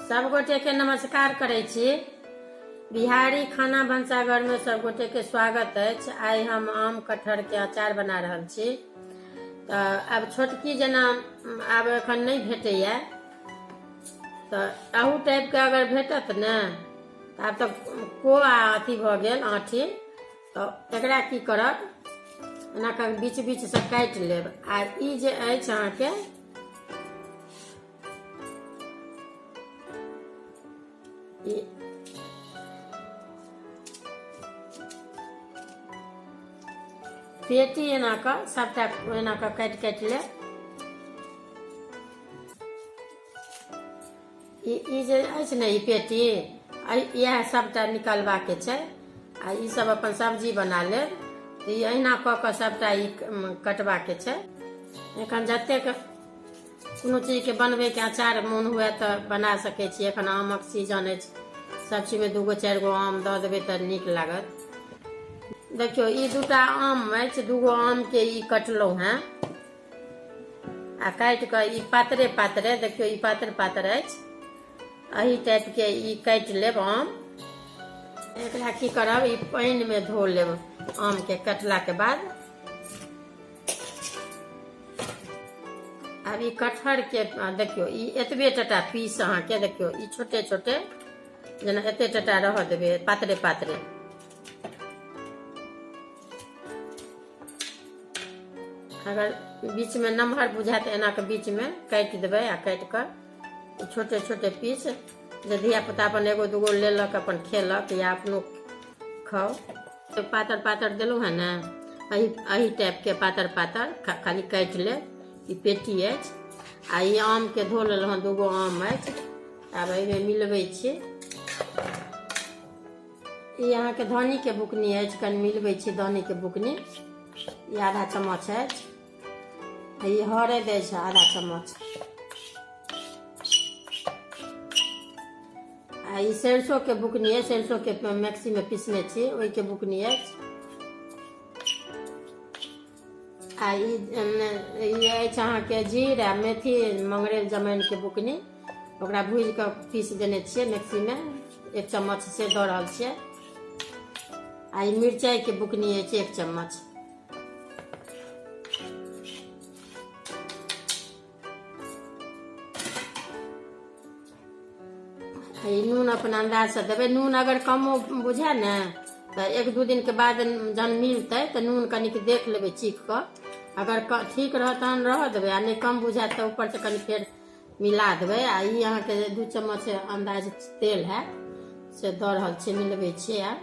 सब गोटे के नमस्कार करै छी। बिहारी खाना भंसाघर में सब गोटे के स्वागत है। आई हम आम कटहर के अचार बना रहल छी। तो अब छोटकी जना आब एखन नहीं भेटैया, तो अहू टाइप के अगर भेटत न आब तो कोआ अथी भ गेल आठी, तो एकरा की करब, एना के बीच बीच से काटि लेब। आ ई जे अछि अहाँके पेटी एना का सबटा एना का काट काट ले। ई जे अछि ने ई पेटी, यह सबटा निकलवा के छै। आ ई सब अपन सब्जी बना ले। तो ई अहिना क के सबटा ई कटवा के छै। एखन जतेक कोनो चीज के बनबे के अचार मोन हुए तो बना सके छी। एखन आमक सीजन है, सब चीज में 2 4 गो आम द देबे तो नीक लागत। देखियो ई 2टा आम है, 2 गो आम के ई कटलो हैं आ काट के ई पातरे पातरे, देखियो ई पातर पातर है, अही टाइप के ई काट लेब आम। एकरा की करब, ई पानी में धो लेब आम के कटला के बाद। अब ई कटहर के देखियो ई एतबे टटा पीस अहाँ के, देखियो ई छोटे छोटे जना एते टटा रह देबे पातरे पातरे। अगर बीच में नमहर बुझात एना के बीच में काट देबे आ काट कर छोटे छोटे पीस, जे धिया पुता अपन 1 2 गो लेलक अपन खेलक या अपनो खाओ। तो पातर पातर देलू है ना, अही टाइप के पातर पातर खाली काट ले। ई पेटी है आ ई आम के धो लेलहुँ 2 गो आम है। अब एहिमे मिलबै छी। ई अहाँ के धनी के बुकनी है, कनि मिलबै छी धनी के बुकनी, ई आधा चम्मच है। ई हरे दे छै आधा चम्मच। आ ई सरसों के बुकनी है, सरसों के मिक्सी में पीसने छी, ओहि के बुकनी है। आ ई अछि अहाँ के जीरा मेथी मंगरेल जमाइन के बुकनी, ओकरा भूज के पीस देने छियै मिक्सी में, 1 चम्मच से दऽ रहल छियै। आ ई मिरचाई के बुकनी है 1 चम्मच। ई नून अपन अंदाज से देवे। नून अगर कमो बुझे न तो 1 2 दिन के बाद जहन मिलते तो नून कनिक देख लेवे चीख कर। अगर ठीक रह तहन रह देवे, आ नहीं कम बुझाए तो ऊपर से कनी फेर मिला देवे। आ ई अहाँ के 2 चम्मच अंदाज तेल है से दऽ रहल छी, मिलबै छी। आ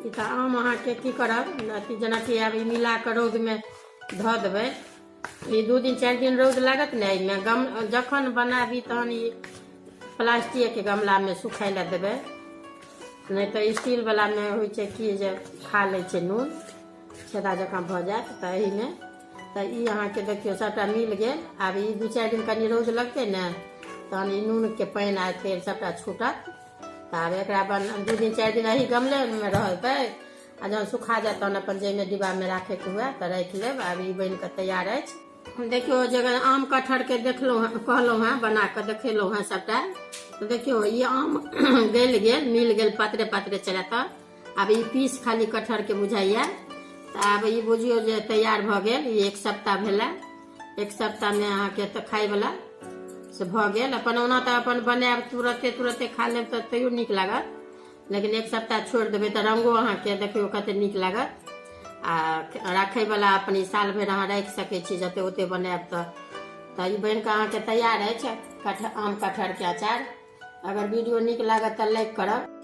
ई तो आम अहाँ के की करब, अथी जेना कि आब ई मिला के रौद में धऽ देबै। ई 2 दिन 4 दिन रौद लागत ने, एहिमे जखन बनाबी तहन ई प्लास्टिक के गमला में सुखाय ला देबै। नहीं तो स्टील वाला में होइ छै कि जे खा ले छै नून, छेदा जकाँ भऽ जायत। तो एही में तो ई अहाँ के देखियो सबटा मिल गेल। आब ई 2 4 दिन कनी रौद लगते ने, तहन ई नून के पानि आ तेल सबटा छूटत। तब एकरा 2 दिन 4 दिन अही गमले में रहतै। आ जब सुखा जाए तहन अपन जेमे डिब्बा में राखे के हुए तो राख लेब। आब ई बन के तैयार है। देखियो जगह आम कटहर के देखलहुँ कहलहुँ हैं, बना के देखेलहुँ हैं सबटा। तो देखियो ये आम गल गेल, मिल गेल पातरे पातरे चलत। अब ई पीस खाली कटहर के बुझाइया। तो अब ई बुझियो जे तैयार भ गेल। ई 1 सप्ताह भेला, 1 सप्ताह में अहाँ के तो खाय वाला से भ गेल। अपन ओना तो अपन बनायब तुरते तुरते खा लेब तो तैयो नीक लागत, लेकिन 1 सप्ताह छोड़ देबै तो रंगो अहाँ के देखियो कते नीक लागत। आ राखे वाला अपन ई साल भर अहाँ राख सके छी, जते ओते बनायब तो ई बन के अहाँ के तैयार है आम कटहर के अचार। अगर वीडियो नीक लागत तो लाइक करब।